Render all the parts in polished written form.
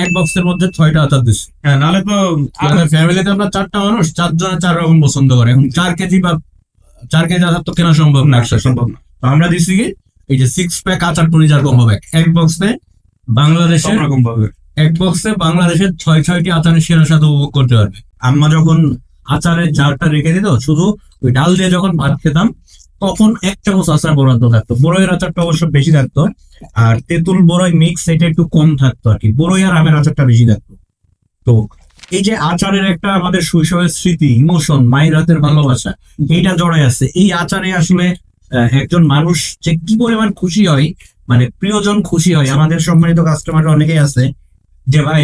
এক বক্সের মধ্যে 6টা আচার দিচ্ছি। হ্যাঁ, নাহলে তো ফ্যামিলিতে আমরা 4টা মানুষ, 4 জনে 4 রকম পছন্দ করে। এখন 4 কেজি বা 4 কেজি আচার তো কেনা সম্ভব না একসাথে। সম্ভব না। তো আমরা দিচ্ছি কি এই যে 6 প্যাক আচার টুনিজার কম্বো প্যাক, এক বক্সে বাংলাদেশের সব রকম পাবে। এক বক্সে বাংলাদেশের 6টি আচারের সেরা স্বাদ উপভোগ করতে পারবে। আম্মা যখন আচারের জারটা রেখে দিত, শুধু ওই ডাল দিয়ে যখন ভাত খেতাম, তখন 1 চামচ আচার বরাদ্দ থাকতো। বড়ইয়ের আচারটা অবশ্য বেশি থাকতো, আর তেঁতুল বড়ই মিক্স এটা একটু কম থাকতো আর কি। বড়ই আর আমের আচারটা বেশি থাকতো। তো এই যে আচারের একটা আমাদের শৈশবের স্মৃতি, ইমোশন, মায়ের হাতের ভালোবাসা, এইটা জড়াই আছে এই আচারে। আসলে একজন মানুষ যে কি পরিমাণ খুশি হয়, মানে প্রিয়জন খুশি হয়। আমাদের সম্মানিত কাস্টমার অনেকেই আছে যে ভাই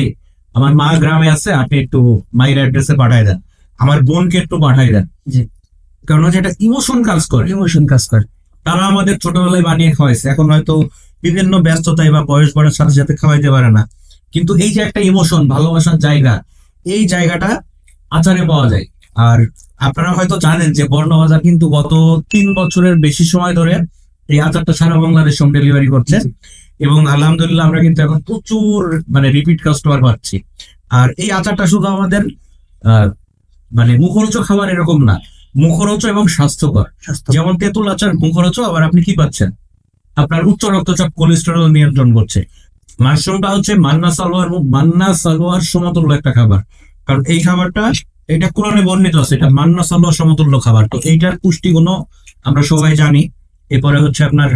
আমার মা গ্রামে আছে, আপনি একটু মায়ের অ্যাড্রেসে পাঠাই দেন, আমার বোনকে একটু পাঠাই দেন। জি। কারণ হচ্ছে এটা ইমোশন কাজ করে। ইমোশন কাজ করে। তারা আমাদের ছোটবেলায় বানিয়ে খাওয়াইছে, এখন হয়তো বিভিন্ন ব্যস্ততায় বা বয়স বাড়ার সাথে সাথে খাওয়াইতে পারে না, কিন্তু এই যে একটা ইমোশন, ভালোবাসার জায়গা, এই জায়গাটা আচারে পাওয়া যায়। আর আপনারা হয়তো জানেন যে বর্ণবাজার কিন্তু গত 3 বছরের বেশি সময় ধরে এই আচারটা সারা বাংলাদেশ হোম ডেলিভারি করছে, এবং আলহামদুলিল্লাহ আমরা কিন্তু এখন প্রচুর মানে রিপিট কাস্টমার পাচ্ছি। আর এই আচারটা শুধু আমাদের আহ মানে মুখরোচক খাবার এরকম না, মুখরোচক এবং স্বাস্থ্যকর। যেমন তেঁতুল আচার মুখরোচক, আবার আপনি কি পাচ্ছেন, আপনার উচ্চ রক্তচাপ, কোলেস্টেরল নিয়ন্ত্রণ করছে। মাশরুমটা হচ্ছে মান্না সালোয়ার সমতুল্য একটা খাবার। কারণ এই খাবারটা, এটা কোরআনে বর্ণিত আছে, এটা মান্না সালোয়ার সমতুল্য খাবার। তো এইটার পুষ্টিগুণও আমরা সবাই জানি। এরপরে হচ্ছে আপনার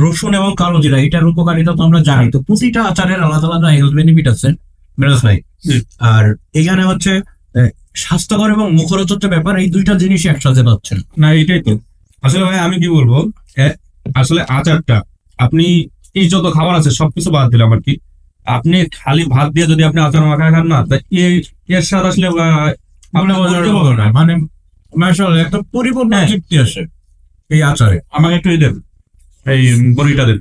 রসুন এবং কালো জিরা, এটার উপকারিতা তো আমরা জানি। তো প্রতিটা আচারের আলাদা আলাদা হেলথ বেনিফিট আছে মেরাজ ভাই। আর এখানে হচ্ছে স্বাস্থ্যকর এবং মুখরোচক যে ব্যাপার, এই দুইটা জিনিসই একসাথে পাচ্ছেন। না, এটাই তো আসলে ভাই আমি কি বলবো, আসলে আচারটা আপনি এই যত খাবার আছে সবকিছু বাদ দিলাম আর কি, আপনি খালি ভাত দিয়ে যদি আপনি আচার মাখায় খান না, তা এর স্বাদ আসলে আপনি বলতে পারবেন না। মানে মাশাআল্লাহ একটা পরিপূর্ণ তৃপ্তি আসে এই আচারে। আমাকে একটু দেন, এই বড়িটা দেন।